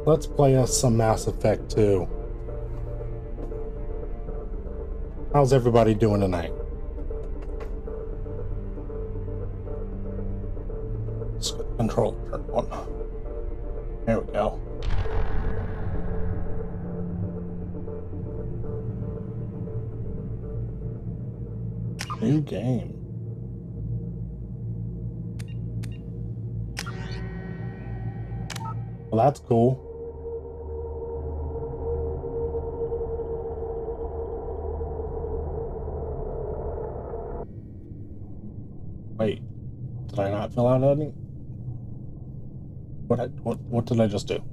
Let's play us some Mass Effect 2. How's everybody doing tonight? Let's get the control turned on. There we go. New game. Well, that's cool. Wait, did I not fill out any? What did I just do?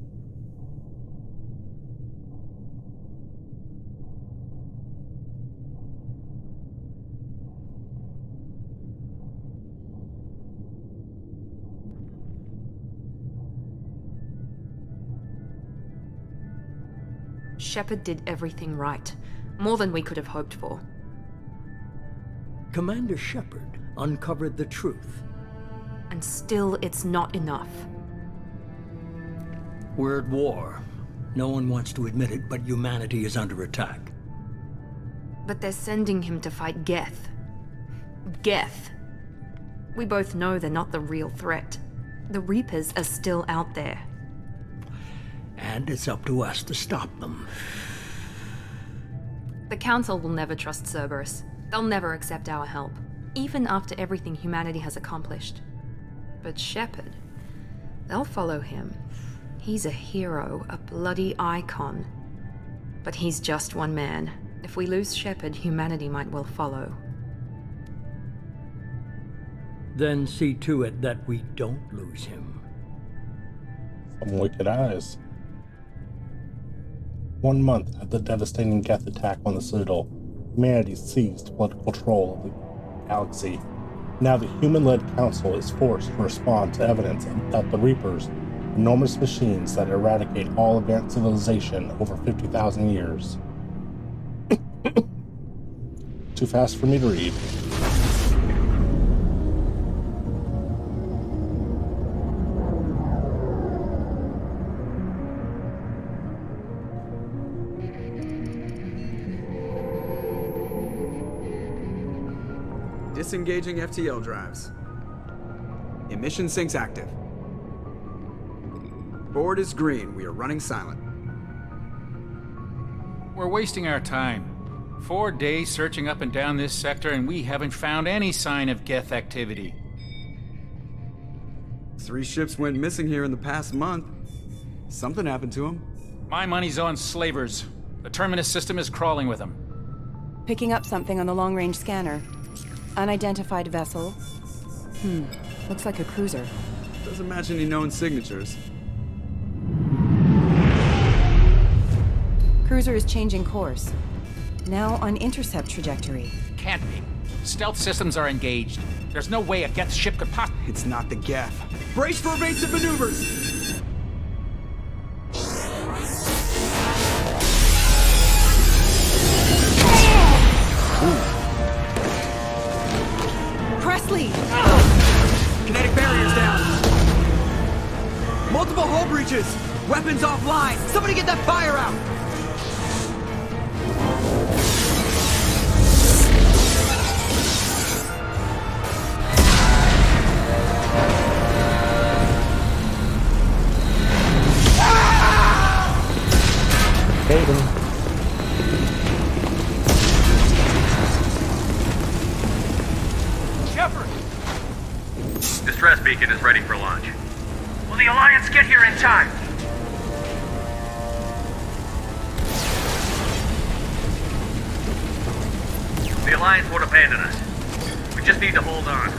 Sheppard did everything right. More than we could have hoped for. Commander Sheppard uncovered the truth. And still, it's not enough. We're at war. No one wants to admit it, but humanity is under attack. But they're sending him to fight Geth. Geth. We both know they're not the real threat. The Reapers are still out there. And it's up to us to stop them. The Council will never trust Cerberus. They'll never accept our help, even after everything humanity has accomplished. But Sheppard, they'll follow him. He's a hero, a bloody icon. But he's just one man. If we lose Sheppard, humanity might well follow. Then see to it that we don't lose him. Some wicked eyes. 1 month after the devastating Geth attack on the Citadel, humanity seized political control of the galaxy. Now the human-led council is forced to respond to evidence that the Reapers, enormous machines that eradicate all advanced civilization over 50,000 years. Too fast for me to read. Disengaging FTL drives. Emission sinks active. Board is green. We are running silent. We're wasting our time. 4 days searching up and down this sector, and we haven't found any sign of Geth activity. 3 ships went missing here in the past month. Something happened to them. My money's on slavers. The Terminus system is crawling with them. Picking up something on the long-range scanner. Unidentified vessel. Looks like a cruiser. Doesn't match any known signatures. Cruiser is changing course. Now on intercept trajectory. Can't be. Stealth systems are engaged. There's no way a Geth ship could possibly... It's not the Geth. Brace for evasive maneuvers! Presley! Kinetic barriers down! Multiple hull breaches! Weapons offline! Somebody get that fire out! Hayden. Sheppard! Distress beacon is ready for launch. Will the Alliance get here in time? The Alliance won't abandon us. We just need to hold on.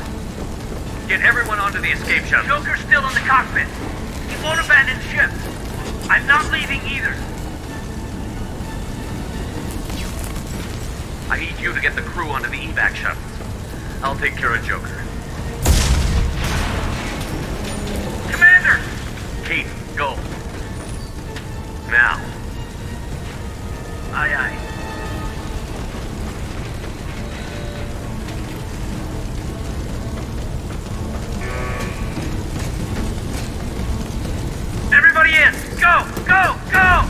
Get everyone onto the escape shuttle. Joker's still in the cockpit. He won't abandon ship. I'm not leaving either. I need you to get the crew onto the evac shuttles. I'll take care of Joker. Commander! Kate, go. Now. Aye, aye. Everybody Everybody in! Go! Go! Go!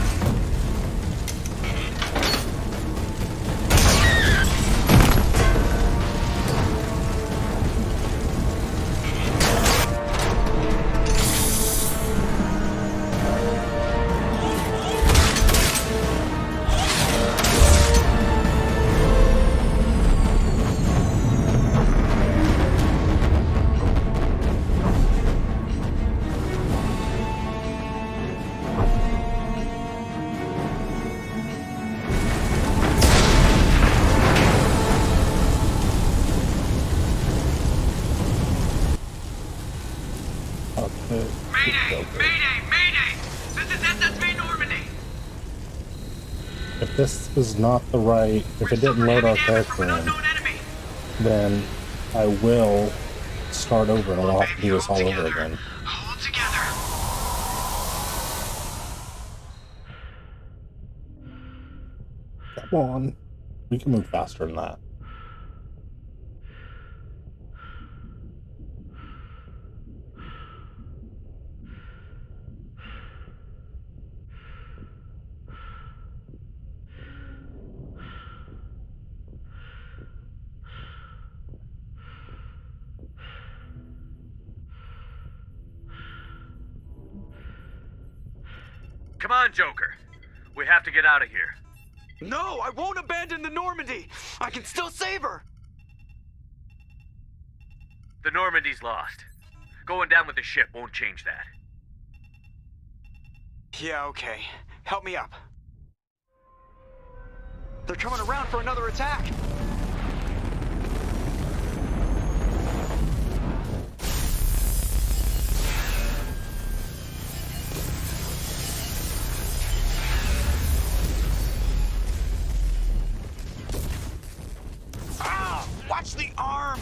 Mayday! Mayday! This is SSV Normandy! If this is not the right, if it didn't load our character in, then I will start over and I'll have to do this all over again. Hold together. Come on. We can move faster than that. Come on, Joker. We have to get out of here. No, I won't abandon the Normandy. I can still save her. The Normandy's lost. Going down with the ship won't change that. Yeah, okay. Help me up. They're coming around for another attack. Ah! Watch the arm!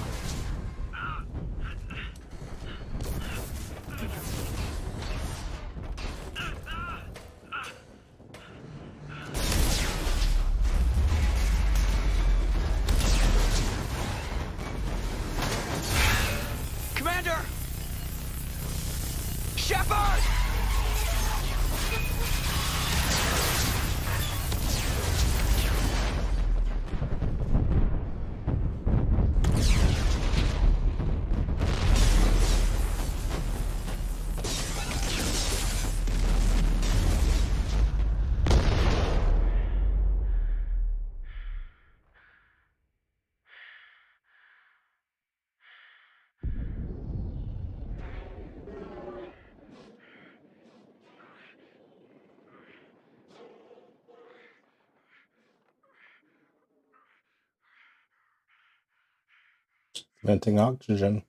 Commander! Sheppard! Venting oxygen.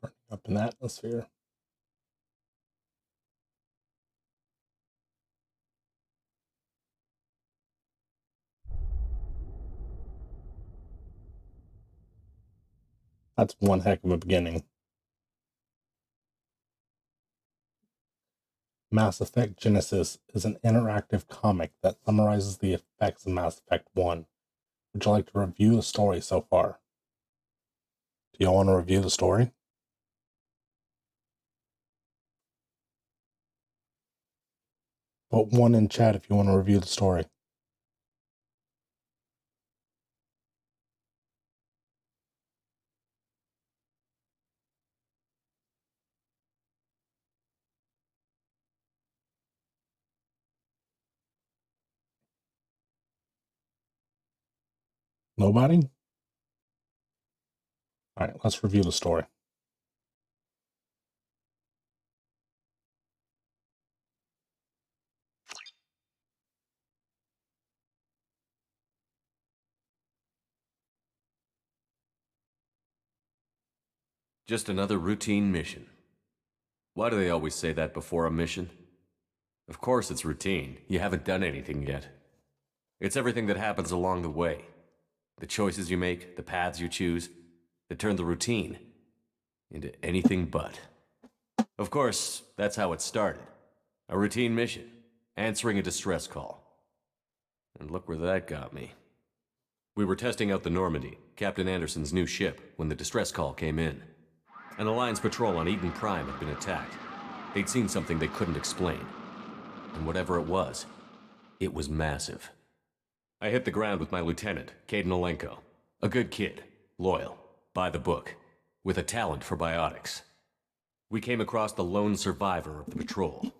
Burning up in the atmosphere. That's one heck of a beginning. Mass Effect Genesis is an interactive comic that summarizes the effects of Mass Effect 1. Would you like to review the story so far? Do y'all want to review the story? Put one in chat if you want to review the story. Nobody? Alright, let's review the story. Just another routine mission. Why do they always say that before a mission? Of course it's routine. You haven't done anything yet. It's everything that happens along the way. The choices you make, the paths you choose, that turn the routine into anything but. Of course, that's how it started. A routine mission, answering a distress call. And look where that got me. We were testing out the Normandy, Captain Anderson's new ship, when the distress call came in. An Alliance patrol on Eden Prime had been attacked. They'd seen something they couldn't explain. And whatever it was massive. I hit the ground with my lieutenant, Caden Olenko. A good kid, loyal, by the book, with a talent for biotics. We came across the lone survivor of the patrol,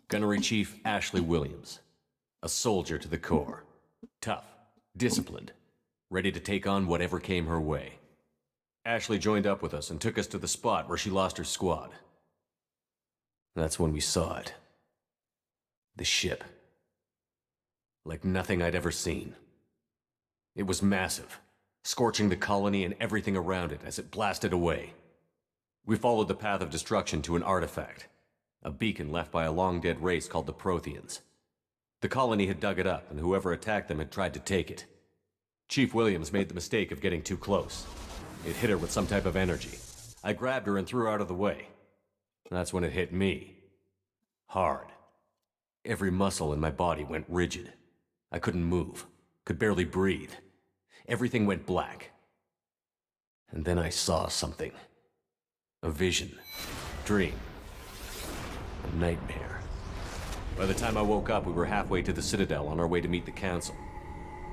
Gunnery Chief Ashley Williams. A soldier to the core. Tough, disciplined, ready to take on whatever came her way. Ashley joined up with us and took us to the spot where she lost her squad. That's when we saw it. The ship. Like nothing I'd ever seen. It was massive, scorching the colony and everything around it as it blasted away. We followed the path of destruction to an artifact, a beacon left by a long-dead race called the Protheans. The colony had dug it up, and whoever attacked them had tried to take it. Chief Williams made the mistake of getting too close. It hit her with some type of energy. I grabbed her and threw her out of the way. That's when it hit me. Hard. Every muscle in my body went rigid. I couldn't move, could barely breathe. Everything went black. And then I saw something. A vision. Dream. A nightmare. By the time I woke up, we were halfway to the Citadel on our way to meet the Council.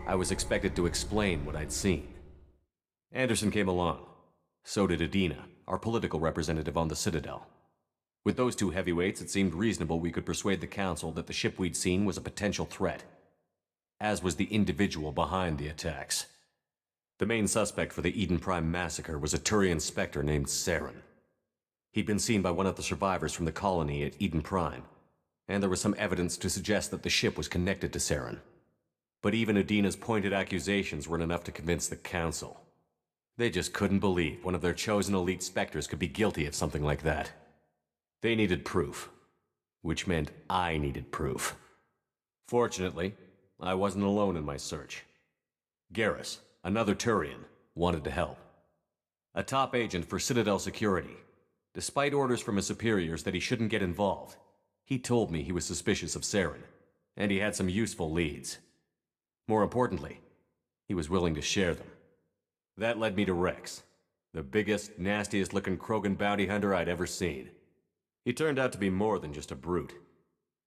I was expected to explain what I'd seen. Anderson came along. So did Adina, our political representative on the Citadel. With those two heavyweights, it seemed reasonable we could persuade the Council that the ship we'd seen was a potential threat, as was the individual behind the attacks. The main suspect for the Eden Prime massacre was a Turian Spectre named Saren. He'd been seen by one of the survivors from the colony at Eden Prime, and there was some evidence to suggest that the ship was connected to Saren. But even Adina's pointed accusations weren't enough to convince the Council. They just couldn't believe one of their chosen elite Spectres could be guilty of something like that. They needed proof, which meant I needed proof. Fortunately, I wasn't alone in my search. Garrus, another Turian, wanted to help. A top agent for Citadel Security. Despite orders from his superiors that he shouldn't get involved, he told me he was suspicious of Saren, and he had some useful leads. More importantly, he was willing to share them. That led me to Rex, the biggest, nastiest-looking Krogan bounty hunter I'd ever seen. He turned out to be more than just a brute.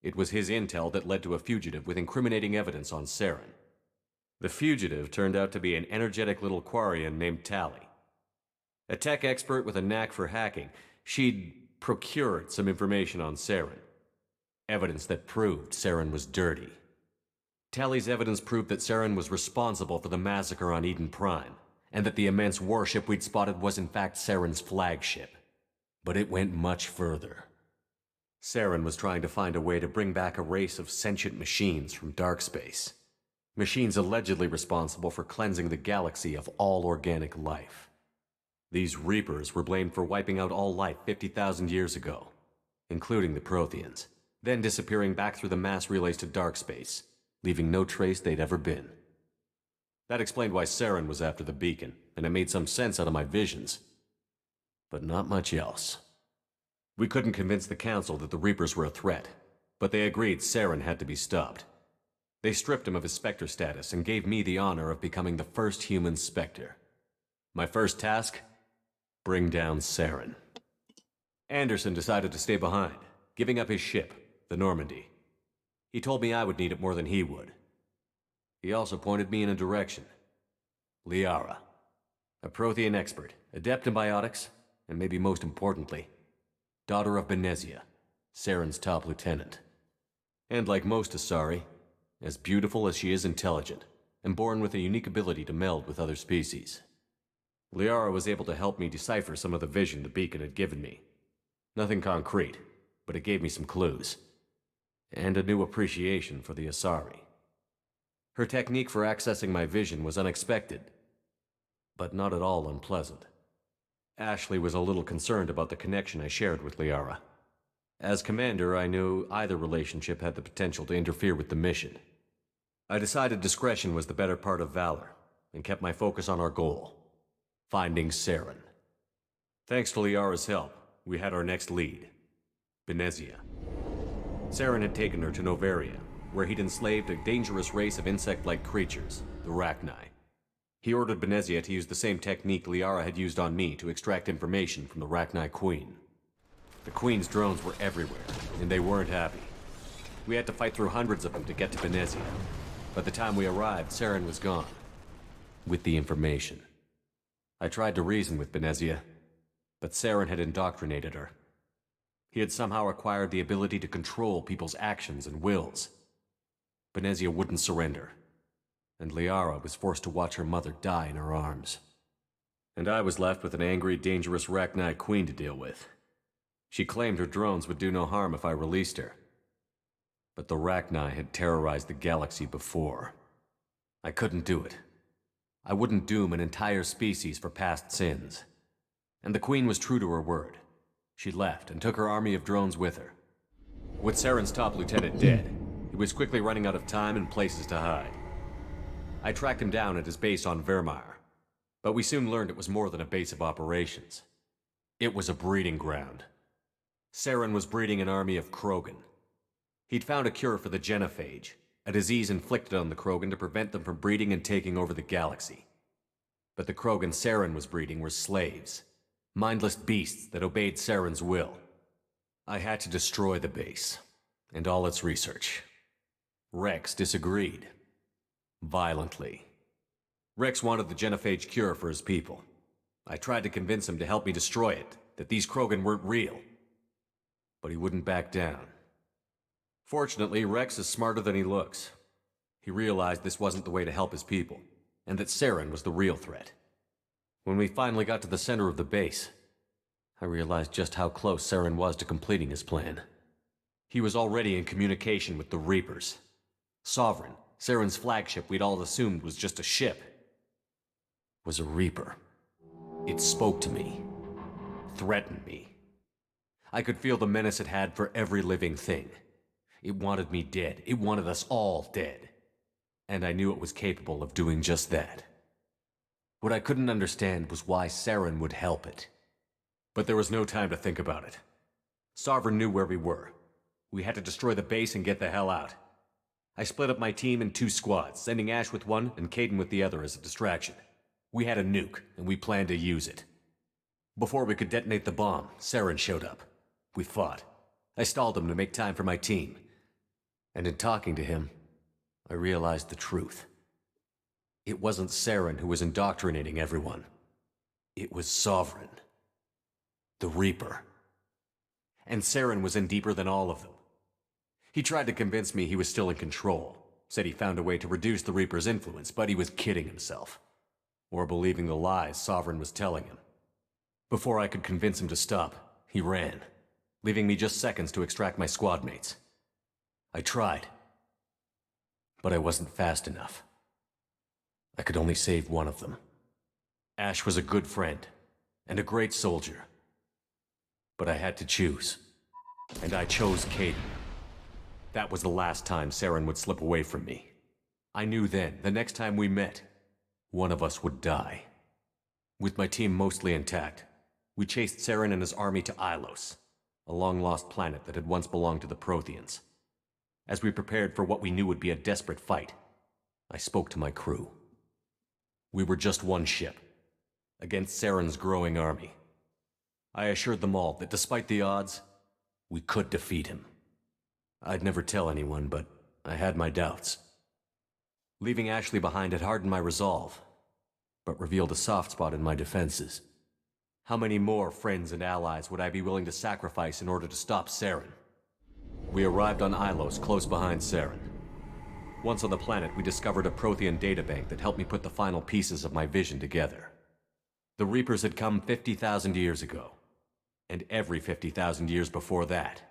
It was his intel that led to a fugitive with incriminating evidence on Saren. The fugitive turned out to be an energetic little Quarian named Tally. A tech expert with a knack for hacking, she'd procured some information on Saren. Evidence that proved Saren was dirty. Tally's evidence proved that Saren was responsible for the massacre on Eden Prime, and that the immense warship we'd spotted was in fact Saren's flagship. But it went much further. Saren was trying to find a way to bring back a race of sentient machines from dark space. Machines allegedly responsible for cleansing the galaxy of all organic life. These Reapers were blamed for wiping out all life 50,000 years ago, including the Protheans, then disappearing back through the mass relays to dark space, leaving no trace they'd ever been. That explained why Saren was after the beacon, and it made some sense out of my visions. But not much else. We couldn't convince the Council that the Reapers were a threat, but they agreed Saren had to be stopped. They stripped him of his Spectre status and gave me the honor of becoming the first human Spectre. My first task? Bring down Saren. Anderson decided to stay behind, giving up his ship, the Normandy. He told me I would need it more than he would. He also pointed me in a direction. Liara. A Prothean expert, adept in biotics, and maybe most importantly, daughter of Benezia, Saren's top lieutenant. And like most Asari, as beautiful as she is intelligent, and born with a unique ability to meld with other species. Liara was able to help me decipher some of the vision the beacon had given me. Nothing concrete, but it gave me some clues. And a new appreciation for the Asari. Her technique for accessing my vision was unexpected, but not at all unpleasant. Ashley was a little concerned about the connection I shared with Liara. As commander, I knew either relationship had the potential to interfere with the mission. I decided discretion was the better part of valor, and kept my focus on our goal, finding Saren. Thanks to Liara's help, we had our next lead, Benezia. Saren had taken her to Novaria, where he'd enslaved a dangerous race of insect-like creatures, the Rachni. He ordered Benezia to use the same technique Liara had used on me to extract information from the Rachni Queen. The Queen's drones were everywhere, and they weren't happy. We had to fight through hundreds of them to get to Benezia. By the time we arrived, Saren was gone. With the information. I tried to reason with Benezia, but Saren had indoctrinated her. He had somehow acquired the ability to control people's actions and wills. Benezia wouldn't surrender, and Liara was forced to watch her mother die in her arms. And I was left with an angry, dangerous Rachni Queen to deal with. She claimed her drones would do no harm if I released her. But the Rachni had terrorized the galaxy before. I couldn't do it. I wouldn't doom an entire species for past sins. And the Queen was true to her word. She left and took her army of drones with her. With Saren's top lieutenant dead, he was quickly running out of time and places to hide. I tracked him down at his base on Vermeer, but we soon learned it was more than a base of operations. It was a breeding ground. Saren was breeding an army of Krogan. He'd found a cure for the genophage, a disease inflicted on the Krogan to prevent them from breeding and taking over the galaxy. But the Krogan Saren was breeding were slaves, mindless beasts that obeyed Saren's will. I had to destroy the base, and all its research. Rex disagreed. Violently. Rex wanted the genophage cure for his people. I tried to convince him to help me destroy it, that these Krogan weren't real. But he wouldn't back down. Fortunately, Rex is smarter than he looks. He realized this wasn't the way to help his people, and that Saren was the real threat. When we finally got to the center of the base, I realized just how close Saren was to completing his plan. He was already in communication with the Reapers. Sovereign, Saren's flagship we'd all assumed was just a ship, was a Reaper. It spoke to me, threatened me. I could feel the menace it had for every living thing. It wanted me dead. It wanted us all dead. And I knew it was capable of doing just that. What I couldn't understand was why Saren would help it. But there was no time to think about it. Sovereign knew where we were. We had to destroy the base and get the hell out. I split up my team in 2 squads, sending Ash with one and Caden with the other as a distraction. We had a nuke, and we planned to use it. Before we could detonate the bomb, Saren showed up. We fought. I stalled him to make time for my team. And in talking to him, I realized the truth. It wasn't Saren who was indoctrinating everyone. It was Sovereign. The Reaper. And Saren was in deeper than all of them. He tried to convince me he was still in control, said he found a way to reduce the Reaper's influence, but he was kidding himself. Or believing the lies Sovereign was telling him. Before I could convince him to stop, he ran, leaving me just seconds to extract my squad mates. I tried, but I wasn't fast enough. I could only save one of them. Ash was a good friend, and a great soldier. But I had to choose, and I chose Caden. That was the last time Saren would slip away from me. I knew then, the next time we met, one of us would die. With my team mostly intact, we chased Saren and his army to Ilos, a long-lost planet that had once belonged to the Protheans. As we prepared for what we knew would be a desperate fight, I spoke to my crew. We were just one ship, against Saren's growing army. I assured them all that despite the odds, we could defeat him. I'd never tell anyone, but I had my doubts. Leaving Ashley behind had hardened my resolve, but revealed a soft spot in my defenses. How many more friends and allies would I be willing to sacrifice in order to stop Saren? We arrived on Ilos, close behind Saren. Once on the planet, we discovered a Prothean databank that helped me put the final pieces of my vision together. The Reapers had come 50,000 years ago, and every 50,000 years before that,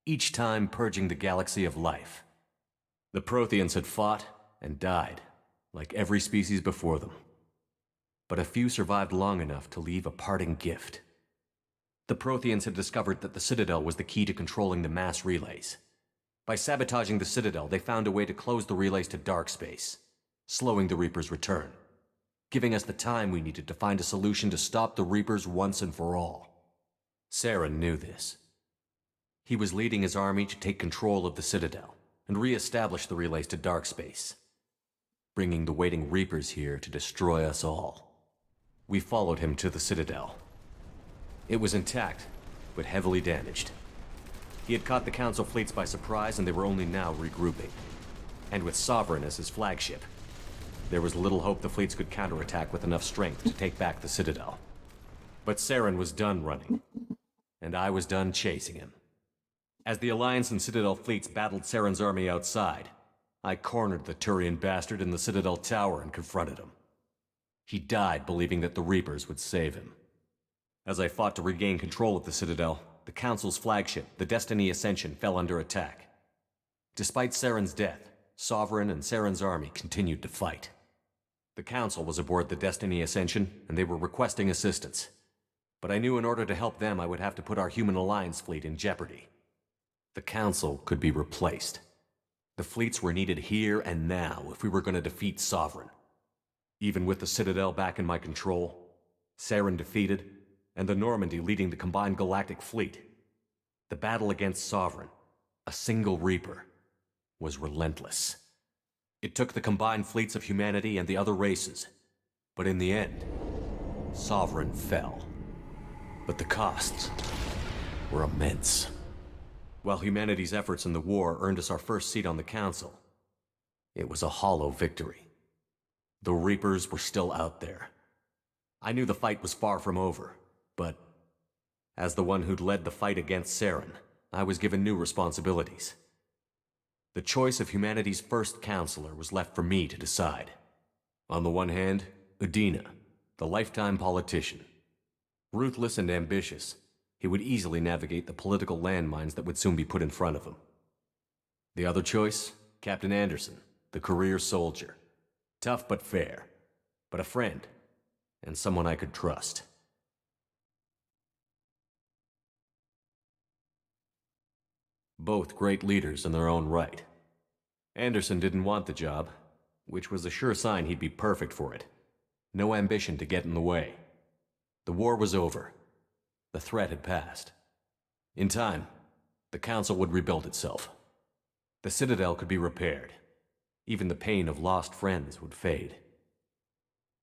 each time purging the galaxy of life. The Protheans had fought and died, like every species before them. But a few survived long enough to leave a parting gift. The Protheans had discovered that the Citadel was the key to controlling the mass relays. By sabotaging the Citadel, they found a way to close the relays to dark space, slowing the Reapers' return, giving us the time we needed to find a solution to stop the Reapers once and for all. Saren knew this. He was leading his army to take control of the Citadel, and re-establish the relays to dark space, bringing the waiting Reapers here to destroy us all. We followed him to the Citadel. It was intact, but heavily damaged. He had caught the Council fleets by surprise, and they were only now regrouping. And with Sovereign as his flagship, there was little hope the fleets could counterattack with enough strength to take back the Citadel. But Saren was done running, and I was done chasing him. As the Alliance and Citadel fleets battled Saren's army outside, I cornered the Turian bastard in the Citadel tower and confronted him. He died believing that the Reapers would save him. As I fought to regain control of the Citadel, the Council's flagship, the Destiny Ascension, fell under attack. Despite Saren's death, Sovereign and Saren's army continued to fight. The Council was aboard the Destiny Ascension, and they were requesting assistance. But I knew in order to help them, I would have to put our Human Alliance fleet in jeopardy. The Council could be replaced. The fleets were needed here and now if we were going to defeat Sovereign. Even with the Citadel back in my control, Saren defeated, and the Normandy leading the combined galactic fleet, the battle against Sovereign, a single Reaper, was relentless. It took the combined fleets of humanity and the other races, but in the end, Sovereign fell. But the costs were immense. While humanity's efforts in the war earned us our first seat on the Council, it was a hollow victory. The Reapers were still out there. I knew the fight was far from over, but as the one who'd led the fight against Saren, I was given new responsibilities. The choice of humanity's first counselor was left for me to decide. On the one hand, Udina, the lifetime politician. Ruthless and ambitious, he would easily navigate the political landmines that would soon be put in front of him. The other choice, Captain Anderson, the career soldier. Tough but fair, but a friend, and someone I could trust. Both great leaders in their own right. Anderson didn't want the job, which was a sure sign he'd be perfect for it. No ambition to get in the way. The war was over. The threat had passed. In time, the Council would rebuild itself. The Citadel could be repaired. Even the pain of lost friends would fade.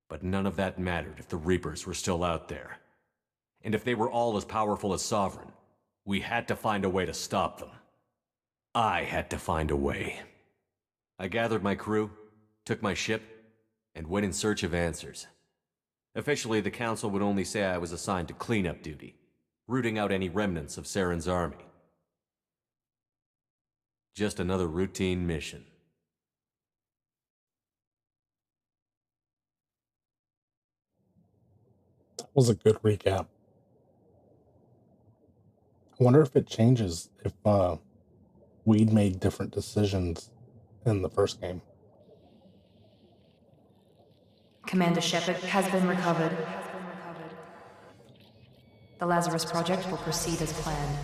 But none of that mattered if the Reapers were still out there. And if they were all as powerful as Sovereign, we had to find a way to stop them. I had to find a way. I gathered my crew, took my ship, and went in search of answers. Officially, the Council would only say I was assigned to cleanup duty, rooting out any remnants of Saren's army. Just another routine mission. That was a good recap. I wonder if it changes if we'd made different decisions in the first game. Commander Sheppard has been recovered. The Lazarus project will proceed as planned.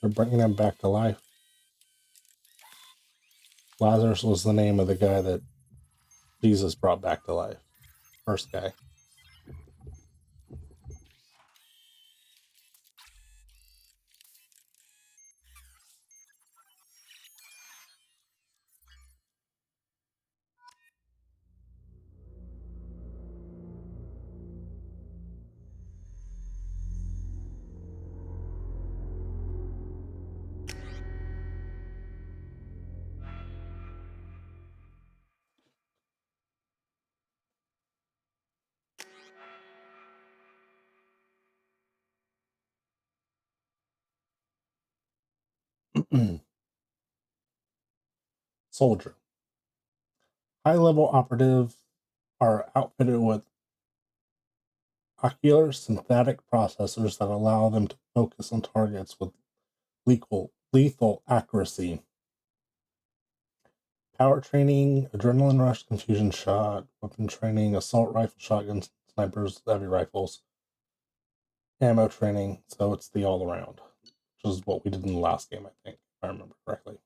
They're bringing him back to life. Lazarus was the name of the guy that Jesus brought back to life. First guy. Soldier. High-level operatives are outfitted with ocular synthetic processors that allow them to focus on targets with lethal accuracy. Power training, adrenaline rush, confusion shot, weapon training, assault rifle, shotguns, snipers, heavy rifles, ammo training, so it's the all around, which is what we did in the last game, I think, if I remember correctly.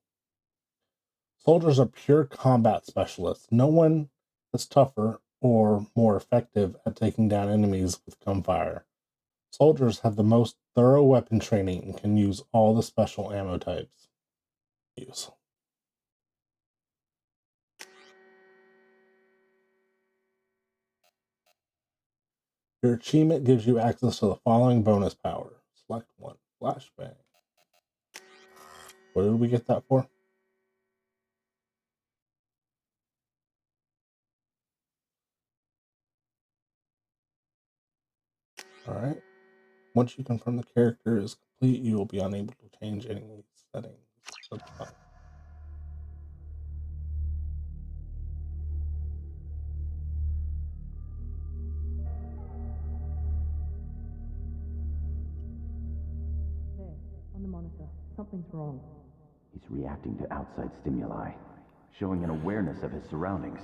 Soldiers are pure combat specialists. No one is tougher or more effective at taking down enemies with gunfire. Soldiers have the most thorough weapon training and can use all the special ammo types. Your achievement gives you access to the following bonus power. Select one. Flashbang. What did we get that for? Alright. Once you confirm the character is complete, you will be unable to change any settings. That's fine. There, on the monitor. Something's wrong. He's reacting to outside stimuli, showing an awareness of his surroundings.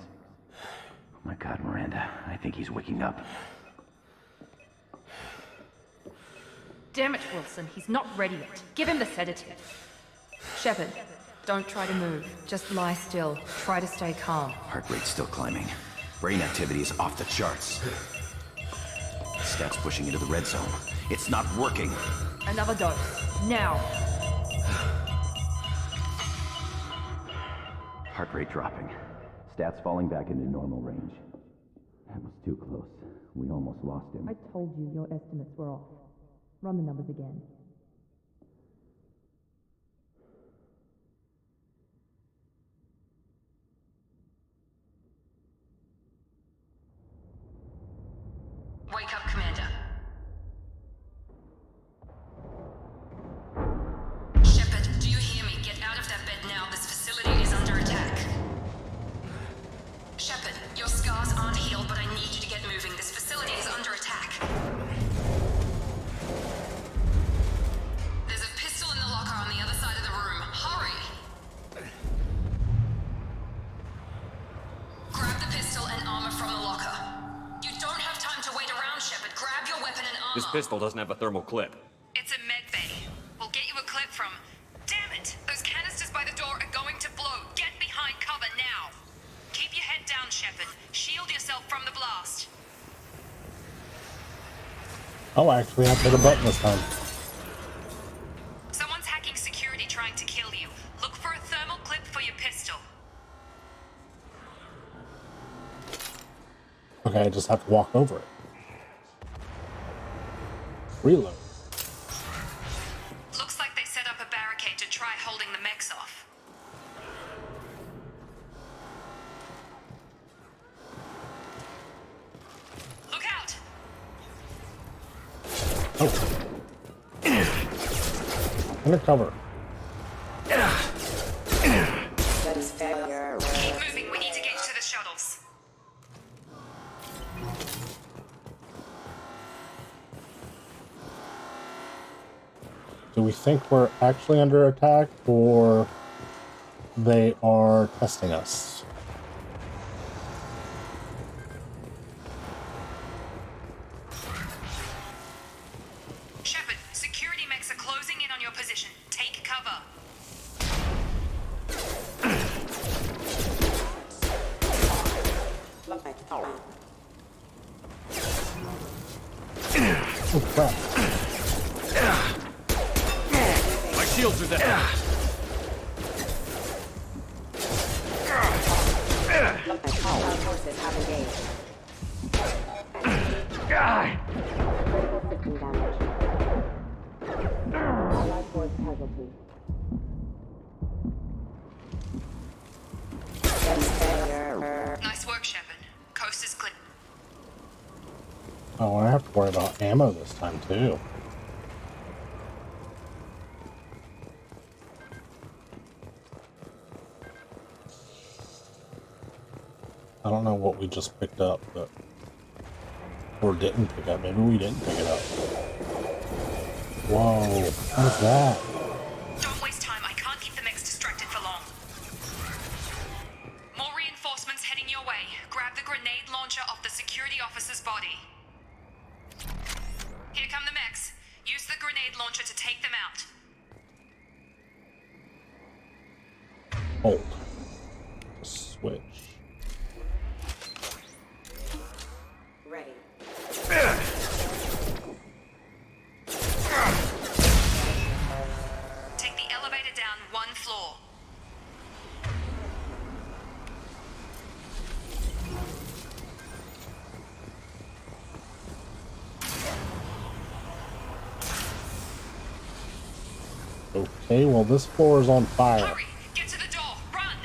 Oh my God, Miranda, I think he's waking up. Damn it, Wilson, he's not ready yet. Give him the sedative. Sheppard, don't try to move. Just lie still. Try to stay calm. Heart rate's still climbing. Brain activity is off the charts. Stats pushing into the red zone. It's not working. Another dose. Now. Heart rate dropping. Stats falling back into normal range. That was too close. We almost lost him. I told you your estimates were off. Run the numbers again. Wake up, Commander. Sheppard, do you hear me? Get out of that bed now. This facility is under attack. Sheppard, your scars aren't healed, but I need you to get moving. This facility is under attack. There's a pistol in the locker on the other side of the room. Hurry! Grab the pistol and armor from the locker. You don't have time to wait around, Sheppard. Grab your weapon and armor. This pistol doesn't have a thermal clip. It's a med bay. We'll get you a clip from... Damn it! Those canisters by the door are going to blow. Get behind cover now. Keep your head down, Sheppard. Shield yourself from the blast. Oh, I actually have to hit a button this time. Someone's hacking security trying to kill you. Look for a thermal clip for your pistol. Okay, I just have to walk over it. Reload. Looks like they set up a barricade to try holding the mechs off. Look out! Oh. Undercover. Keep moving, we need to get to the shuttles. Do we think we're actually under attack, or they are testing us? Sheppard, security mechs are closing in on your position. Take cover. Oh crap. My shields are down. Nice work, Sheppard. Coast is clear. Oh, I have to worry about ammo this time too. I don't know what we just picked up, but... Or didn't pick up. Maybe we didn't pick it up. Whoa, what's that? Don't waste time. I can't keep the mechs distracted for long. More reinforcements heading your way. Grab the grenade launcher off the security officer's body. Here come the mechs. Use the grenade launcher to take them out. Hold. Switch. Ready. Take the elevator down one floor. Okay, well this floor is on fire. Hurry! Get to the door! Run!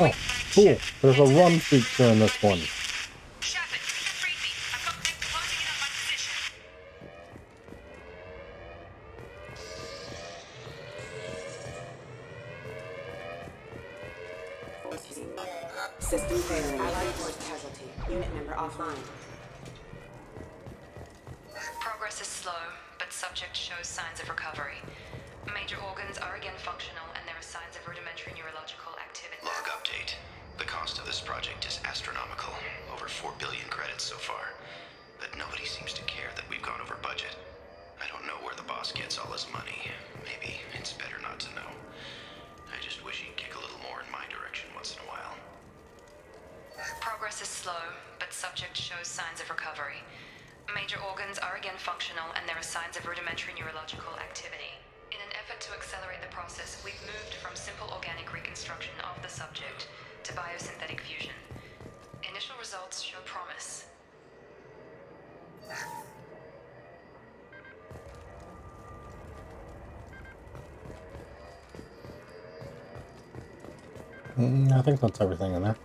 Oh, cool. There's a run feature in this one. Sheppard, read me. I've got them closing in on my position. System failing. Allied force casualty. Unit member offline. Progress is slow, but subject shows signs of recovery. Major organs are again functional, and there are signs of rudimentary neurological activity. Log update. The cost of this project is astronomical. Over 4 billion credits so far. But nobody seems to care that we've gone over budget. I don't know where the boss gets all his money. Maybe it's better not to know. I just wish he'd kick a little more in my direction once in a while. Progress is slow, but subject shows signs of recovery. Major organs are again functional, and there are signs of rudimentary neurological activity. In an effort to accelerate the process, we've moved from simple organic reconstruction of the subject to biosynthetic fusion. Initial results show promise. I think that's everything in there.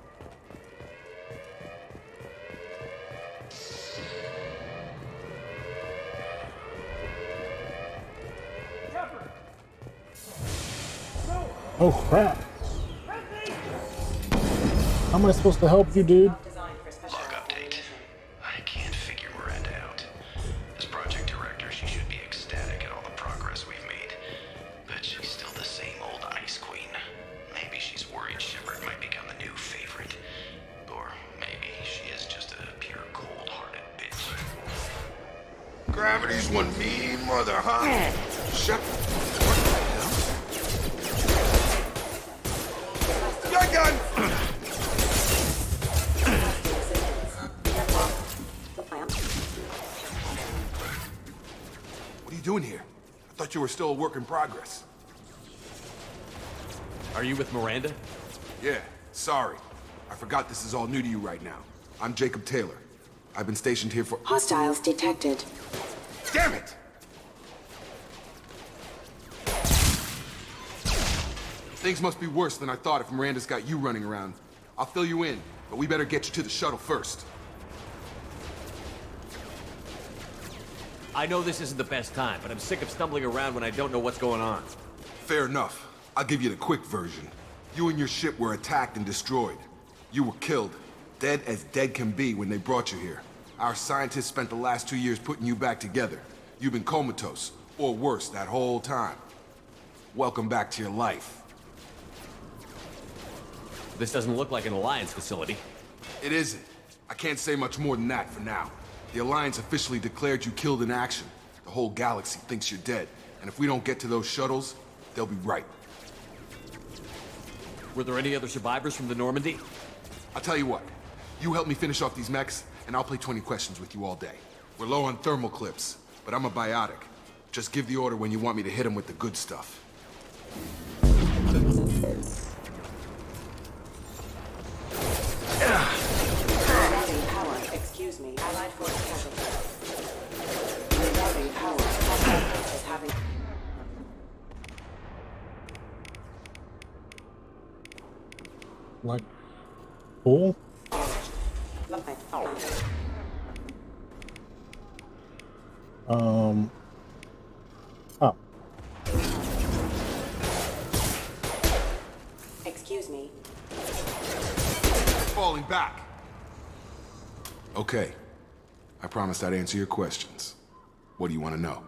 Oh crap! How am I supposed to help you, dude? Log update. I can't figure Miranda out. As project director, she should be ecstatic at all the progress we've made. But she's still the same old ice queen. Maybe she's worried Sheppard might become the new favorite. Or maybe she is just a pure cold-hearted bitch. Gravity's one mean mother, huh? Sheppard. Gun! What are you doing here? I thought you were still a work in progress. Are you with Miranda? Yeah, sorry. I forgot this is all new to you right now. I'm Jacob Taylor. I've been stationed here for— Hostiles detected. Damn it! Things must be worse than I thought if Miranda's got you running around. I'll fill you in, but we better get you to the shuttle first. I know this isn't the best time, but I'm sick of stumbling around when I don't know what's going on. Fair enough. I'll give you the quick version. You and your ship were attacked and destroyed. You were killed, dead as dead can be when they brought you here. Our scientists spent the last 2 years putting you back together. You've been comatose, or worse, that whole time. Welcome back to your life. This doesn't look like an Alliance facility. It isn't. I can't say much more than that for now. The Alliance officially declared you killed in action. The whole galaxy thinks you're dead, and if we don't get to those shuttles, they'll be right. Were there any other survivors from the Normandy? I'll tell you what. You help me finish off these mechs, and I'll play 20 questions with you all day. We're low on thermal clips, but I'm a biotic. Just give the order when you want me to hit them with the good stuff. Power. Excuse me. Allied force casualty. Rerouting power. Hostile forces having. Like, cool. Oh. Excuse me. Falling back. Okay. I promised I'd answer your questions. What do you want to know?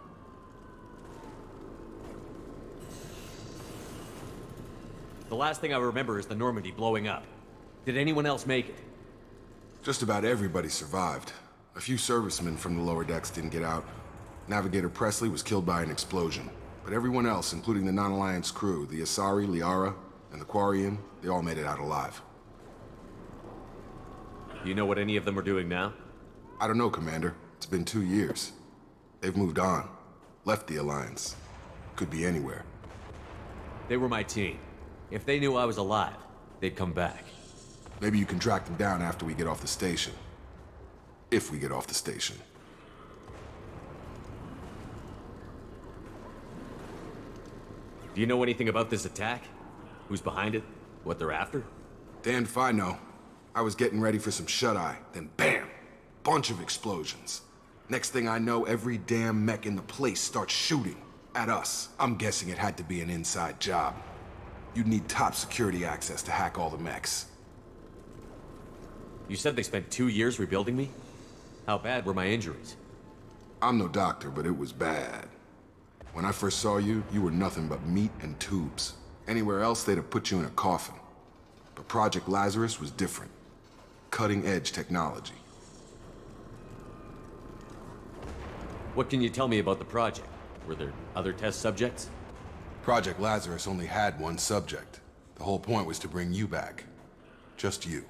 The last thing I remember is the Normandy blowing up. Did anyone else make it? Just about everybody survived. A few servicemen from the lower decks didn't get out. Navigator Presley was killed by an explosion. But everyone else, including the non-Alliance crew, the Asari, Liara, and the Quarian, they all made it out alive. You know what any of them are doing now? I don't know, Commander. It's been 2 years. They've moved on. Left the Alliance. Could be anywhere. They were my team. If they knew I was alive, they'd come back. Maybe you can track them down after we get off the station. If we get off the station. Do you know anything about this attack? Who's behind it? What they're after? Damned if I know. I was getting ready for some shut-eye, then bam! Bunch of explosions. Next thing I know, every damn mech in the place starts shooting. At us. I'm guessing it had to be an inside job. You'd need top security access to hack all the mechs. You said they spent 2 years rebuilding me? How bad were my injuries? I'm no doctor, but it was bad. When I first saw you, you were nothing but meat and tubes. Anywhere else, they'd have put you in a coffin. But Project Lazarus was different. Cutting-edge technology. What can you tell me about the project? Were there other test subjects? Project Lazarus only had one subject. The whole point was to bring you back. Just you.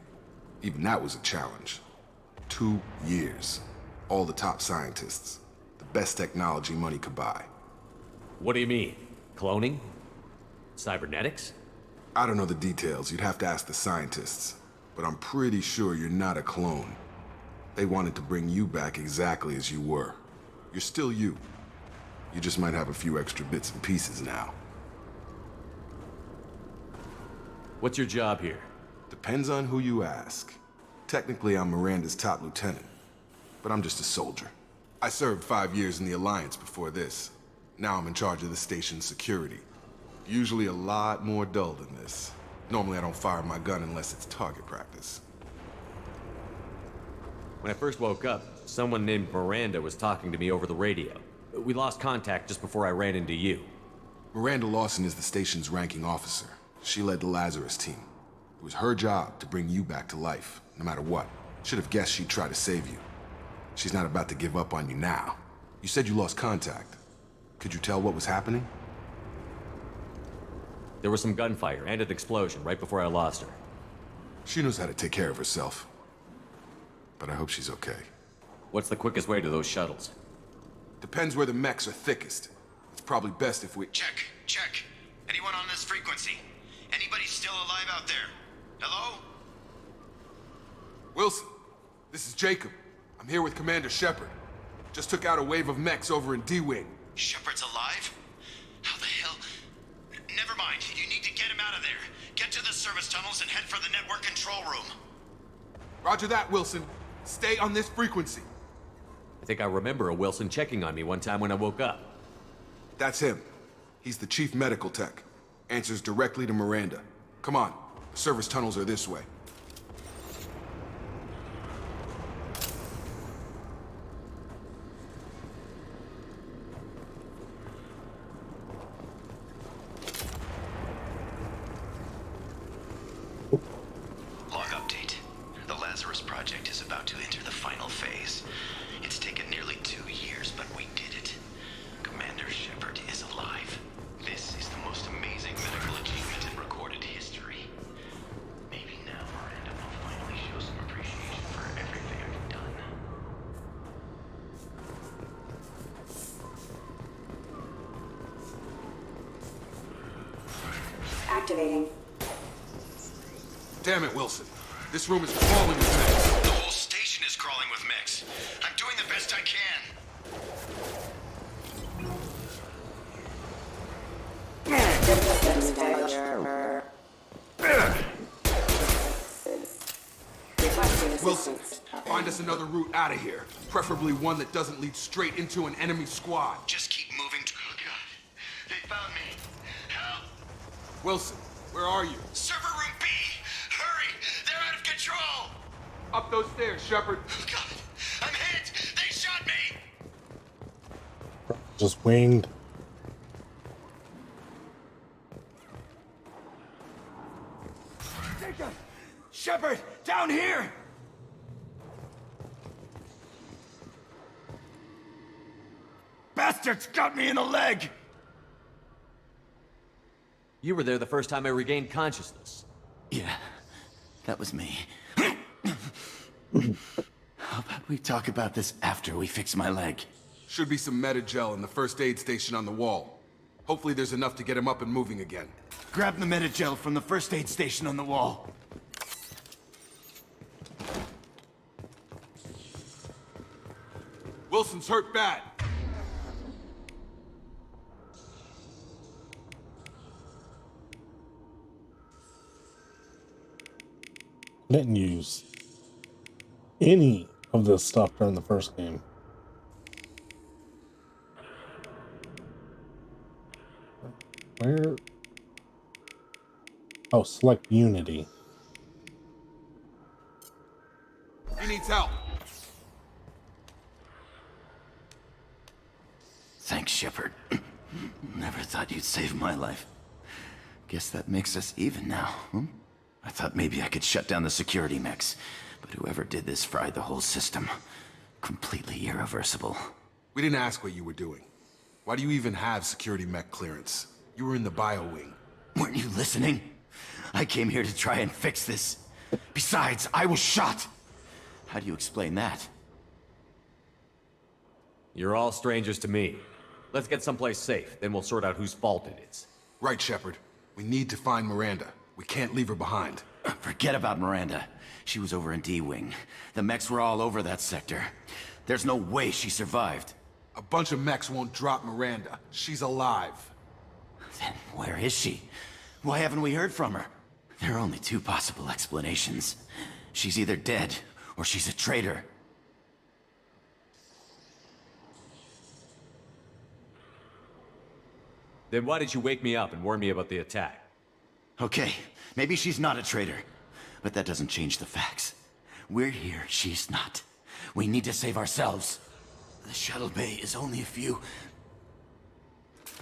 Even that was a challenge. 2 years. All the top scientists. The best technology money could buy. What do you mean? Cloning? Cybernetics? I don't know the details. You'd have to ask the scientists. But I'm pretty sure you're not a clone. They wanted to bring you back exactly as you were. You're still you. You just might have a few extra bits and pieces now. What's your job here? Depends on who you ask. Technically, I'm Miranda's top lieutenant. But I'm just a soldier. I served 5 years in the Alliance before this. Now I'm in charge of the station's security. Usually a lot more dull than this. Normally I don't fire my gun unless it's target practice. When I first woke up, someone named Miranda was talking to me over the radio. We lost contact just before I ran into you. Miranda Lawson is the station's ranking officer. She led the Lazarus team. It was her job to bring you back to life, no matter what. Should have guessed she'd try to save you. She's not about to give up on you now. You said you lost contact. Could you tell what was happening? There was some gunfire and an explosion right before I lost her. She knows how to take care of herself. But I hope she's okay. What's the quickest way to those shuttles? Depends where the mechs are thickest. It's probably best if we... Check. Anyone on this frequency? Anybody still alive out there? Hello? Wilson, this is Jacob. I'm here with Commander Sheppard. Just took out a wave of mechs over in D-Wing. Sheppard's alive? How the hell? Never mind. You need to get him out of there. Get to the service tunnels and head for the network control room. Roger that, Wilson. Stay on this frequency. I think I remember a Wilson checking on me one time when I woke up. That's him. He's the chief medical tech. Answers directly to Miranda. Come on. The service tunnels are this way. Log update. The Lazarus project is about to enter the final phase. It's taken nearly 2 years, but we did it. Commander Sheppard is alive. This is the most amazing medical achievement in recorded history. Maybe now Miranda will finally show some appreciation for everything I've done. Activating. Damn it, Wilson. This room is crawling with mechs. The whole station is crawling with mechs. I'm doing the best I can. Wilson, find us another route out of here. Preferably one that doesn't lead straight into an enemy squad. Just keep moving. Oh, God. They found me. Help! Wilson, where are you? Server room B! Hurry! They're out of control! Up those stairs, Sheppard. Oh, God! I'm hit! They shot me! Just winged. Sheppard, down here! bastards got me in the leg! You were there the first time I regained consciousness. Yeah, that was me. How about we talk about this after we fix my leg? Should be some Metagel in the first aid station on the wall. Hopefully there's enough to get him up and moving again. Grab the Metagel from the first aid station on the wall. Wilson's hurt bad. Didn't use any of this stuff during the first game. Where? Oh, select Unity. He needs help. Thanks, Sheppard. Never thought you'd save my life. Guess that makes us even now, hmm? I thought maybe I could shut down the security mechs, but whoever did this fried the whole system. Completely irreversible. We didn't ask what you were doing. Why do you even have security mech clearance? You were in the bio wing. Weren't you listening? I came here to try and fix this. Besides, I was shot. How do you explain that? You're all strangers to me. Let's get someplace safe, then we'll sort out whose fault it is. Right, Sheppard. We need to find Miranda. We can't leave her behind. Forget about Miranda. She was over in D-Wing. The mechs were all over that sector. There's no way she survived. A bunch of mechs won't drop Miranda. She's alive. Then where is she? Why haven't we heard from her? There are only two possible explanations. She's either dead, or she's a traitor. Then why did you wake me up and warn me about the attack? Okay, maybe she's not a traitor, but that doesn't change the facts. We're here, she's not. We need to save ourselves. The shuttle bay is only a few...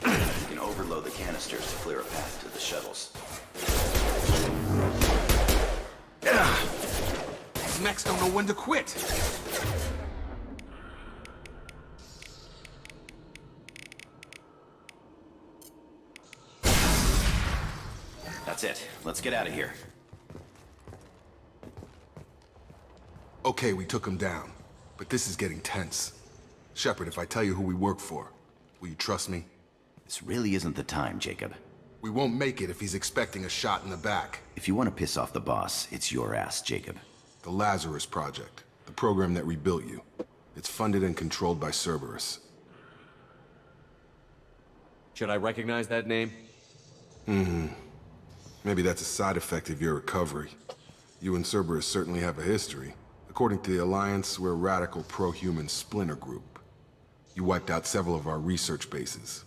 You can overload the canisters to clear a path to the shuttles. These mechs don't know when to quit. That's it. Let's get out of here. Okay, we took him down. But this is getting tense. Sheppard, if I tell you who we work for, will you trust me? This really isn't the time, Jacob. We won't make it if he's expecting a shot in the back. If you want to piss off the boss, it's your ass, Jacob. The Lazarus Project. The program that rebuilt you. It's funded and controlled by Cerberus. Should I recognize that name? Maybe that's a side effect of your recovery. You and Cerberus certainly have a history. According to the Alliance, we're a radical pro-human splinter group. You wiped out several of our research bases.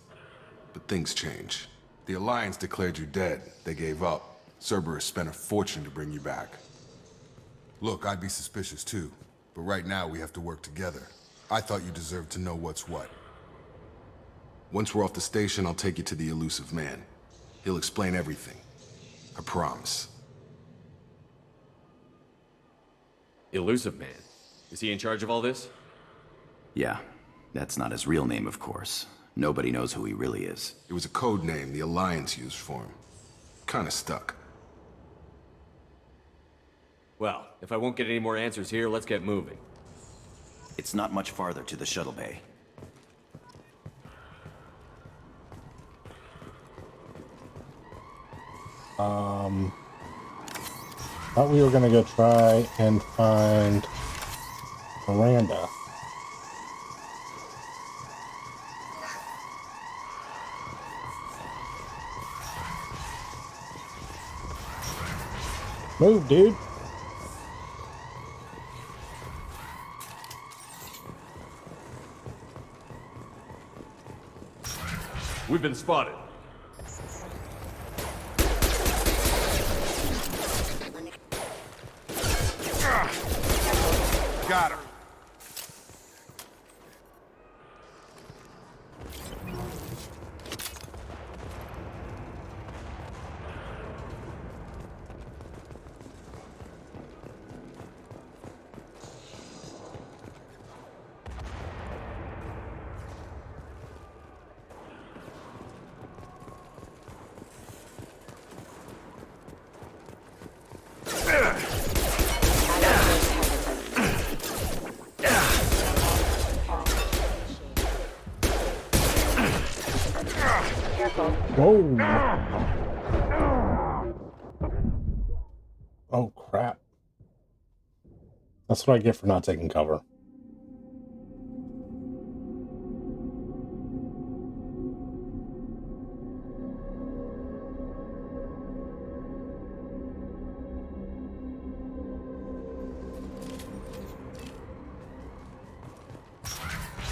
But things change. The Alliance declared you dead. They gave up. Cerberus spent a fortune to bring you back. Look, I'd be suspicious too. But right now, we have to work together. I thought you deserved to know what's what. Once we're off the station, I'll take you to the elusive man. He'll explain everything. I promise. Elusive Man? Is he in charge of all this? Yeah, that's not his real name, of course. Nobody knows who he really is. It was a code name the Alliance used for him. Kinda stuck. Well, if I won't get any more answers here, let's get moving. It's not much farther to the shuttle bay. Thought we were gonna go try and find Miranda. Move, dude. We've been spotted. Got her. Whoa! Oh, crap. That's what I get for not taking cover.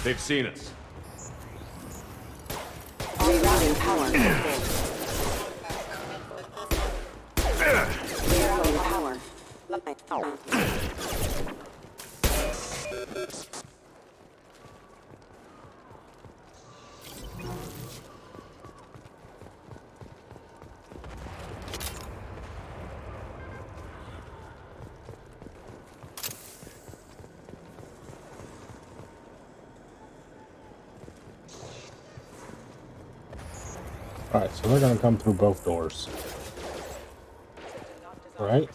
They've seen us. Rerouting power. Rerouting power. Alright, so they're gonna come through both doors. Right?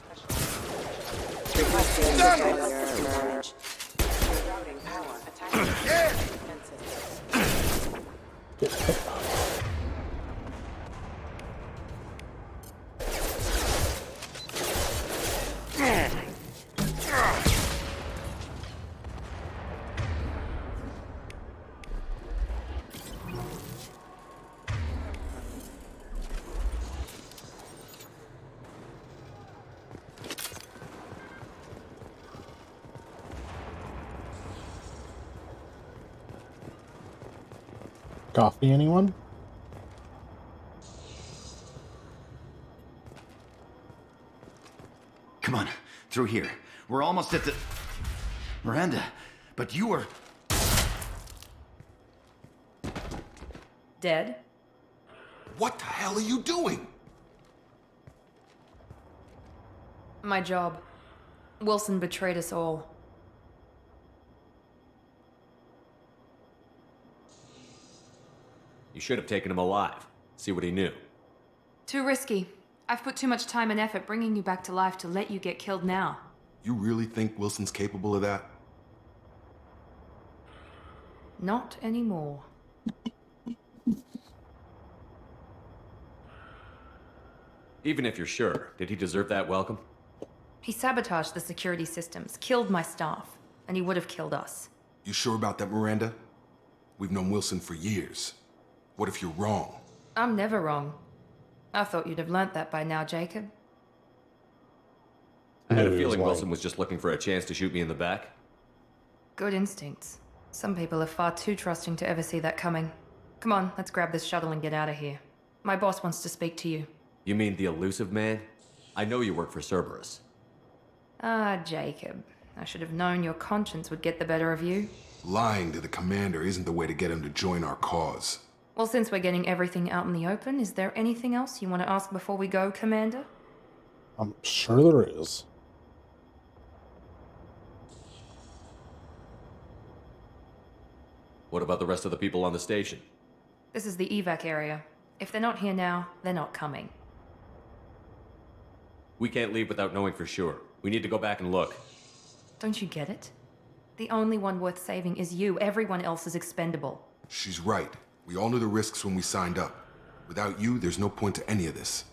Coffee, anyone? Come on, through here. We're almost at the... Miranda, but you were... Dead? What the hell are you doing? My job. Wilson betrayed us all. You should have taken him alive. See what he knew. Too risky. I've put too much time and effort bringing you back to life to let you get killed now. You really think Wilson's capable of that? Not anymore. Even if you're sure, did he deserve that welcome? He sabotaged the security systems, killed my staff, and he would have killed us. You sure about that, Miranda? We've known Wilson for years. What if you're wrong? I'm never wrong. I thought you'd have learnt that by now, Jacob. I had a Maybe he was feeling lying. Wilson was just looking for a chance to shoot me in the back. Good instincts. Some people are far too trusting to ever see that coming. Come on, let's grab this shuttle and get out of here. My boss wants to speak to you. You mean the elusive man? I know you work for Cerberus. Ah, Jacob. I should have known your conscience would get the better of you. Lying to the commander isn't the way to get him to join our cause. Well, since we're getting everything out in the open, is there anything else you want to ask before we go, Commander? I'm sure there is. What about the rest of the people on the station? This is the evac area. If they're not here now, they're not coming. We can't leave without knowing for sure. We need to go back and look. Don't you get it? The only one worth saving is you. Everyone else is expendable. She's right. We all knew the risks when we signed up. Without you, there's no point to any of this.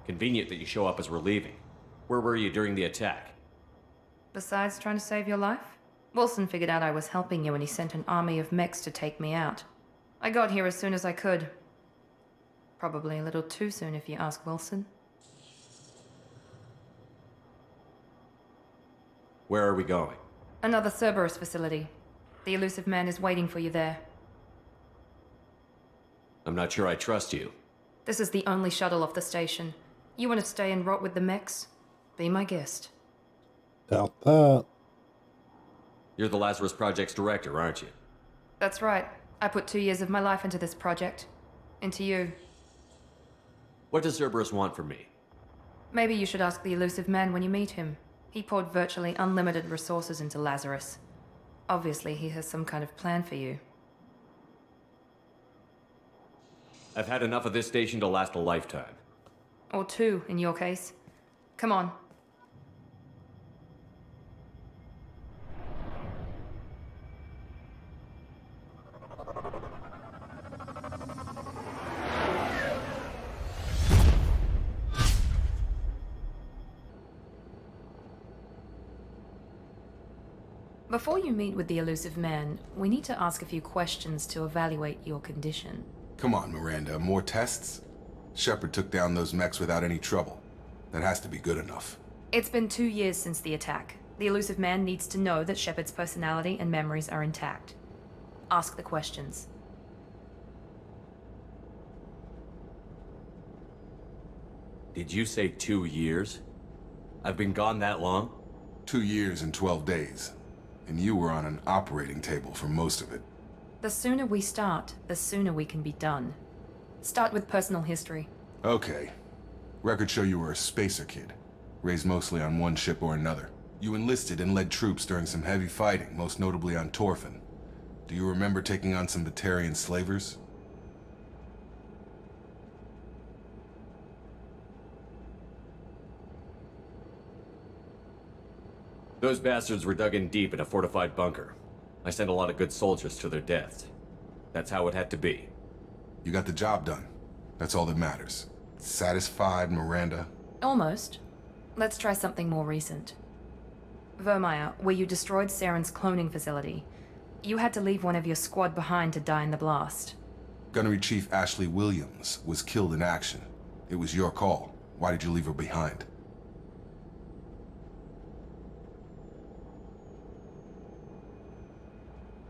Convenient that you show up as we're leaving. Where were you during the attack? Besides trying to save your life, Wilson figured out I was helping you when he sent an army of mechs to take me out. I got here as soon as I could. Probably a little too soon if you ask Wilson. Where are we going? Another Cerberus facility. The elusive man is waiting for you there. I'm not sure I trust you. This is the only shuttle off the station. You want to stay and rot with the mechs? Be my guest. Doubt that. You're the Lazarus Project's director, aren't you? That's right. I put 2 years of my life into this project. Into you. What does Cerberus want from me? Maybe you should ask the elusive man when you meet him. He poured virtually unlimited resources into Lazarus. Obviously, he has some kind of plan for you. I've had enough of this station to last a lifetime. Or 2, in your case. Come on. Before you meet with the elusive man, we need to ask a few questions to evaluate your condition. Come on, Miranda, more tests? Sheppard took down those mechs without any trouble. That has to be good enough. It's been 2 years since the attack. The elusive man needs to know that Sheppard's personality and memories are intact. Ask the questions. Did you say 2 years? I've been gone that long? 2 years and 12 days. And you were on an operating table for most of it. The sooner we start, the sooner we can be done. Start with personal history. Okay. Records show you were a spacer kid, raised mostly on one ship or another. You enlisted and led troops during some heavy fighting, most notably on Torfin. Do you remember taking on some Batarian slavers? Those bastards were dug in deep in a fortified bunker. I sent a lot of good soldiers to their deaths. That's how it had to be. You got the job done. That's all that matters. Satisfied, Miranda? Almost. Let's try something more recent. Vermeer, where you destroyed Saren's cloning facility. You had to leave one of your squad behind to die in the blast. Gunnery Chief Ashley Williams was killed in action. It was your call. Why did you leave her behind?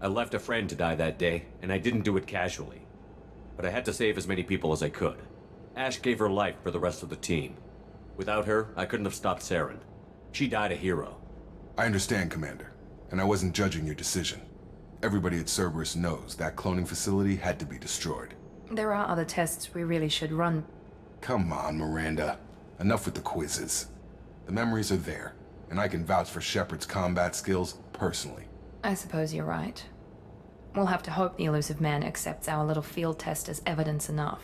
I left a friend to die that day, and I didn't do it casually. But I had to save as many people as I could. Ash gave her life for the rest of the team. Without her, I couldn't have stopped Saren. She died a hero. I understand, Commander, and I wasn't judging your decision. Everybody at Cerberus knows that cloning facility had to be destroyed. There are other tests we really should run. Come on, Miranda. Enough with the quizzes. The memories are there, and I can vouch for Sheppard's combat skills personally. I suppose you're right. We'll have to hope the elusive man accepts our little field test as evidence enough.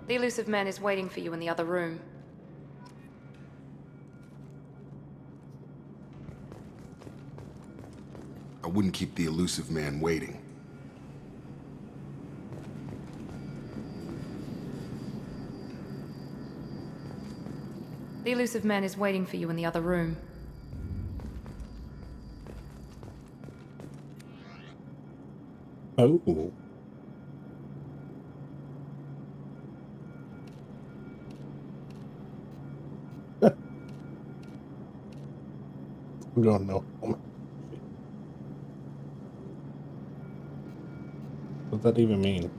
The elusive man is waiting for you in the other room. I wouldn't keep the elusive man waiting. The elusive man is waiting for you in the other room. Oh. I'm going no. What does that even mean?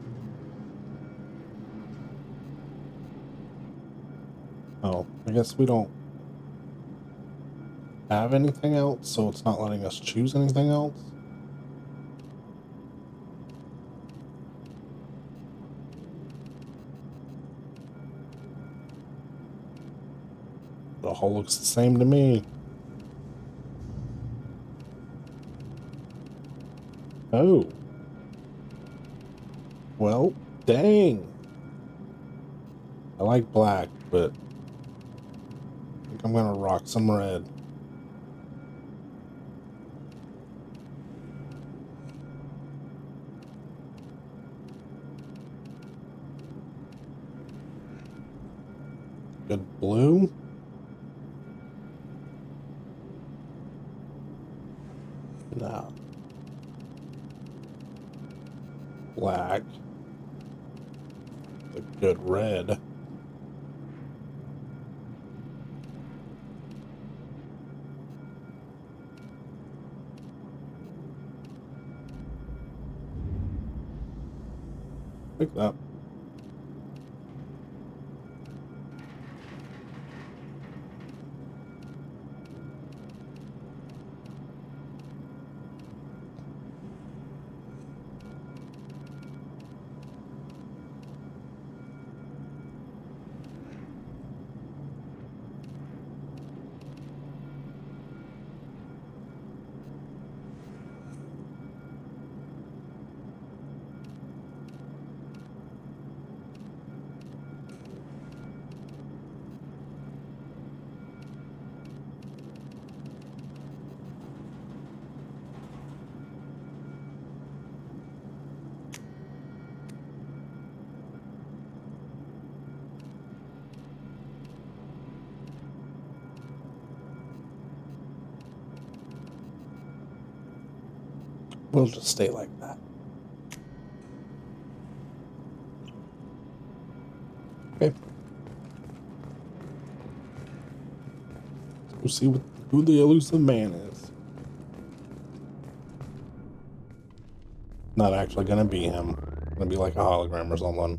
Oh, I guess we don't have anything else, so it's not letting us choose anything else. The hull looks the same to me. Oh. Well, dang. I like black, but I think I'm gonna rock some red. Good blue. No. Black. The good red. Like that. We'll just stay like that. Okay. We'll see who the elusive man is. Not actually gonna be him. Gonna be like a hologram or something.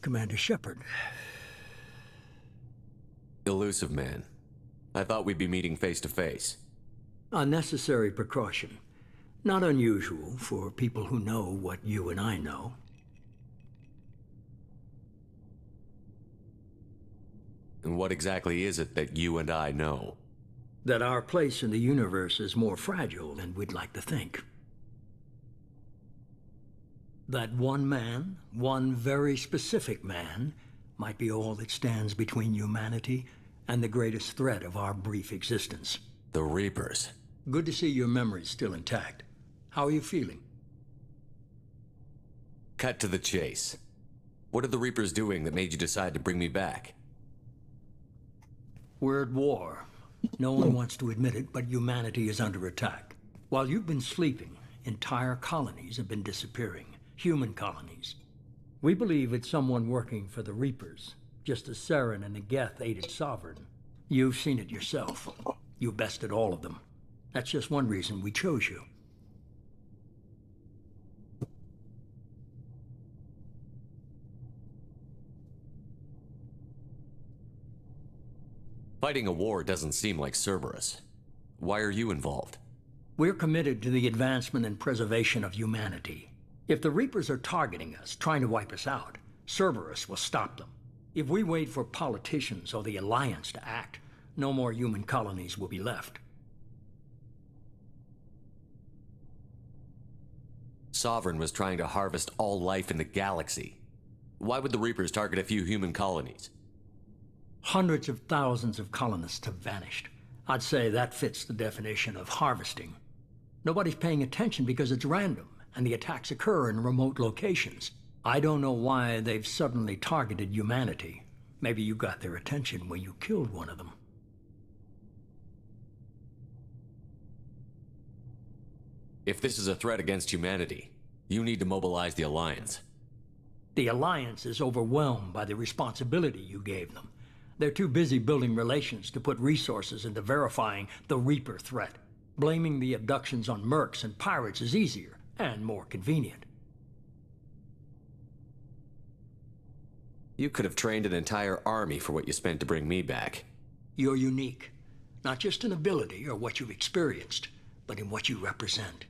Commander Sheppard. Elusive man. I thought we'd be meeting face to face. A necessary precaution. Not unusual for people who know what you and I know. And what exactly is it that you and I know? That our place in the universe is more fragile than we'd like to think. That one man, one very specific man, might be all that stands between humanity and the greatest threat of our brief existence. The Reapers. Good to see your memory's still intact. How are you feeling? Cut to the chase. What are the Reapers doing that made you decide to bring me back? We're at war. No one wants to admit it, but humanity is under attack. While you've been sleeping, entire colonies have been disappearing. Human colonies. We believe it's someone working for the Reapers, just as Saren and the Geth aided Sovereign. You've seen it yourself. You bested all of them. That's just one reason we chose you. Fighting a war doesn't seem like Cerberus. Why are you involved? We're committed to the advancement and preservation of humanity. If the Reapers are targeting us, trying to wipe us out, Cerberus will stop them. If we wait for politicians or the Alliance to act, no more human colonies will be left. Sovereign was trying to harvest all life in the galaxy. Why would the Reapers target a few human colonies? Hundreds of thousands of colonists have vanished. I'd say that fits the definition of harvesting. Nobody's paying attention because it's random, and the attacks occur in remote locations. I don't know why they've suddenly targeted humanity. Maybe you got their attention when you killed one of them. If this is a threat against humanity, you need to mobilize the Alliance. The Alliance is overwhelmed by the responsibility you gave them. They're too busy building relations to put resources into verifying the Reaper threat. Blaming the abductions on mercs and pirates is easier and more convenient. You could have trained an entire army for what you spent to bring me back. You're unique. Not just in ability or what you've experienced, but in what you represent.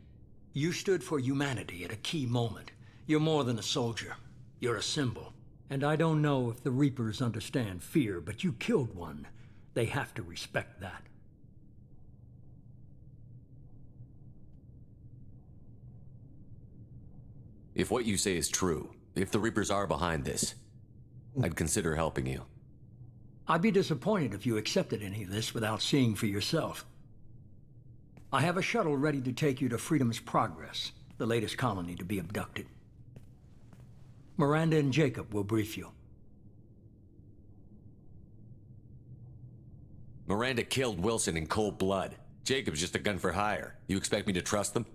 You stood for humanity at a key moment. You're more than a soldier. You're a symbol. And I don't know if the Reapers understand fear, but you killed one. They have to respect that. If what you say is true, if the Reapers are behind this, I'd consider helping you. I'd be disappointed if you accepted any of this without seeing for yourself. I have a shuttle ready to take you to Freedom's Progress, the latest colony to be abducted. Miranda and Jacob will brief you. Miranda killed Wilson in cold blood. Jacob's just a gun for hire. You expect me to trust them?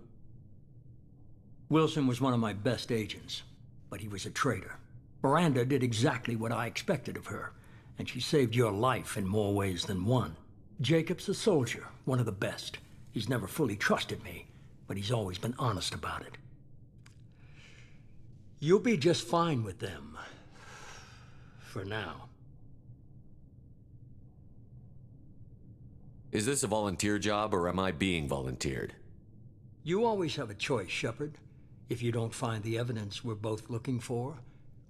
Wilson was one of my best agents, but he was a traitor. Miranda did exactly what I expected of her, and she saved your life in more ways than one. Jacob's a soldier, one of the best. He's never fully trusted me, but he's always been honest about it. You'll be just fine with them. For now. Is this a volunteer job, or am I being volunteered? You always have a choice, Sheppard. If you don't find the evidence we're both looking for,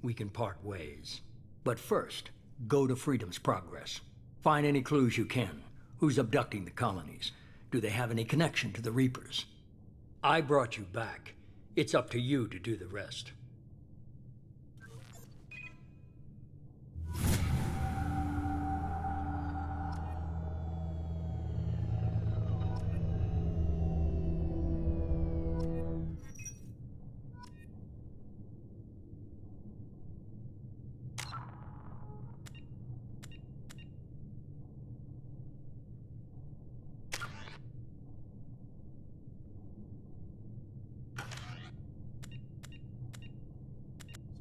we can part ways. But first, go to Freedom's Progress. Find any clues you can. Who's abducting the colonies? Do they have any connection to the Reapers? I brought you back. It's up to you to do the rest.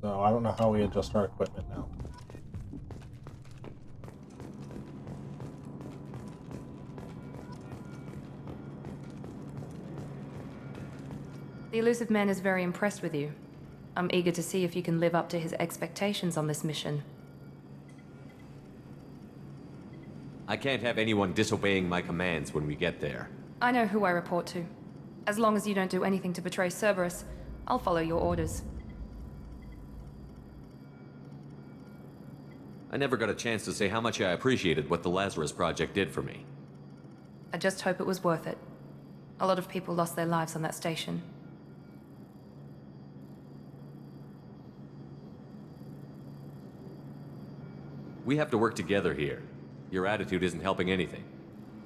So I don't know how we adjust our equipment now. The elusive man is very impressed with you. I'm eager to see if you can live up to his expectations on this mission. I can't have anyone disobeying my commands when we get there. I know who I report to. As long as you don't do anything to betray Cerberus, I'll follow your orders. I never got a chance to say how much I appreciated what the Lazarus Project did for me. I just hope it was worth it. A lot of people lost their lives on that station. We have to work together here. Your attitude isn't helping anything.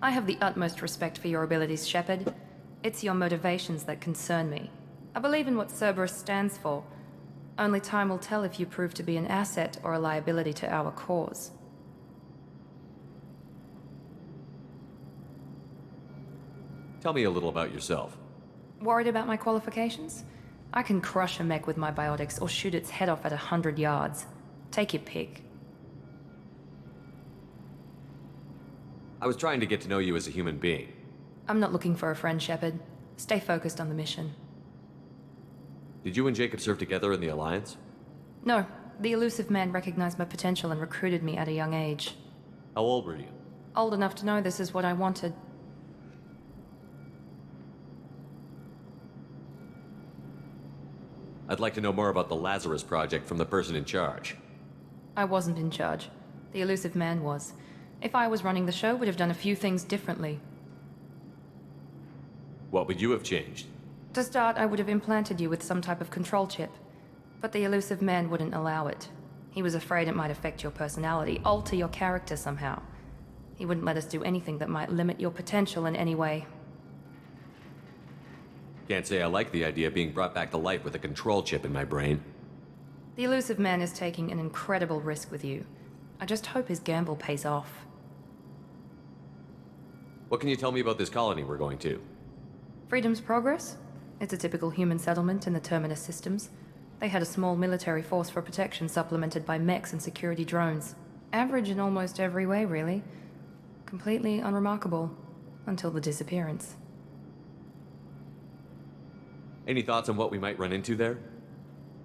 I have the utmost respect for your abilities, Sheppard. It's your motivations that concern me. I believe in what Cerberus stands for. Only time will tell if you prove to be an asset or a liability to our cause. Tell me a little about yourself. Worried about my qualifications? I can crush a mech with my biotics or shoot its head off at 100 yards. Take your pick. I was trying to get to know you as a human being. I'm not looking for a friend, Sheppard. Stay focused on the mission. Did you and Jacob serve together in the Alliance? No, the elusive man recognized my potential and recruited me at a young age. How old were you? Old enough to know this is what I wanted. I'd like to know more about the Lazarus Project from the person in charge. I wasn't in charge. The elusive man was. If I was running the show, would have done a few things differently. What would you have changed? To start, I would have implanted you with some type of control chip. But the elusive man wouldn't allow it. He was afraid it might affect your personality, alter your character somehow. He wouldn't let us do anything that might limit your potential in any way. Can't say I like the idea of being brought back to life with a control chip in my brain. The elusive man is taking an incredible risk with you. I just hope his gamble pays off. What can you tell me about this colony we're going to? Freedom's Progress? It's a typical human settlement in the Terminus systems. They had a small military force for protection supplemented by mechs and security drones. Average in almost every way, really. Completely unremarkable. Until the disappearance. Any thoughts on what we might run into there?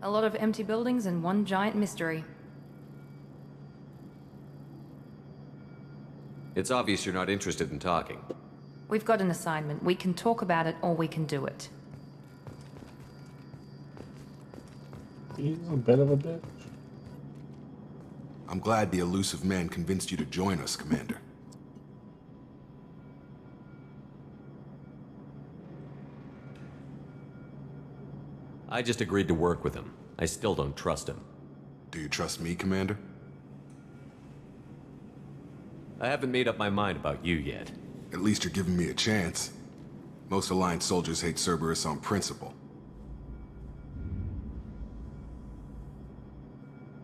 A lot of empty buildings and one giant mystery. It's obvious you're not interested in talking. We've got an assignment. We can talk about it or we can do it. He's a bit of a bitch. I'm glad the elusive man convinced you to join us, Commander. I just agreed to work with him. I still don't trust him. Do you trust me, Commander? I haven't made up my mind about you yet. At least you're giving me a chance. Most Alliance soldiers hate Cerberus on principle.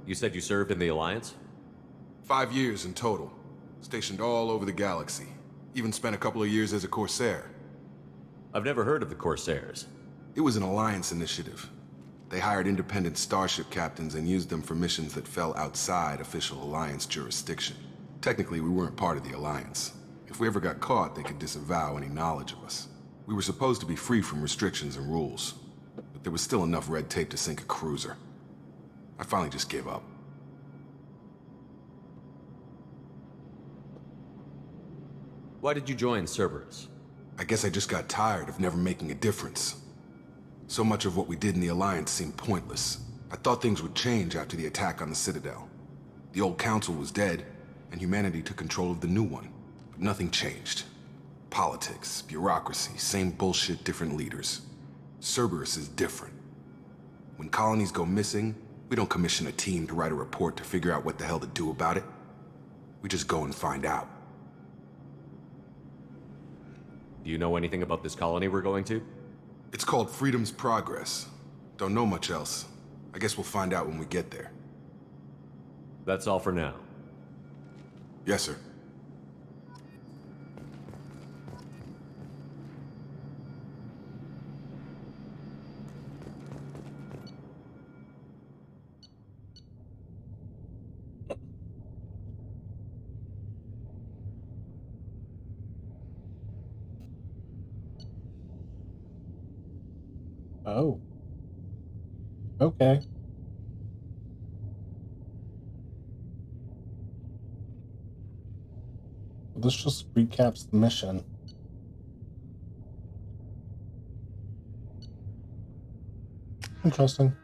You said you served in the Alliance? 5 years in total. Stationed all over the galaxy. Even spent a couple of years as a Corsair. I've never heard of the Corsairs. It was an Alliance initiative. They hired independent starship captains and used them for missions that fell outside official Alliance jurisdiction. Technically, we weren't part of the Alliance. If we ever got caught, they could disavow any knowledge of us. We were supposed to be free from restrictions and rules, but there was still enough red tape to sink a cruiser. I finally just gave up. Why did you join Cerberus? I guess I just got tired of never making a difference. So much of what we did in the Alliance seemed pointless. I thought things would change after the attack on the Citadel. The old council was dead, and humanity took control of the new one. But nothing changed. Politics, bureaucracy, same bullshit, different leaders. Cerberus is different. When colonies go missing, we don't commission a team to write a report to figure out what the hell to do about it. We just go and find out. Do you know anything about this colony we're going to? It's called Freedom's Progress. Don't know much else. I guess we'll find out when we get there. That's all for now. Yes, sir. Oh. Okay. This just recaps the mission. Interesting.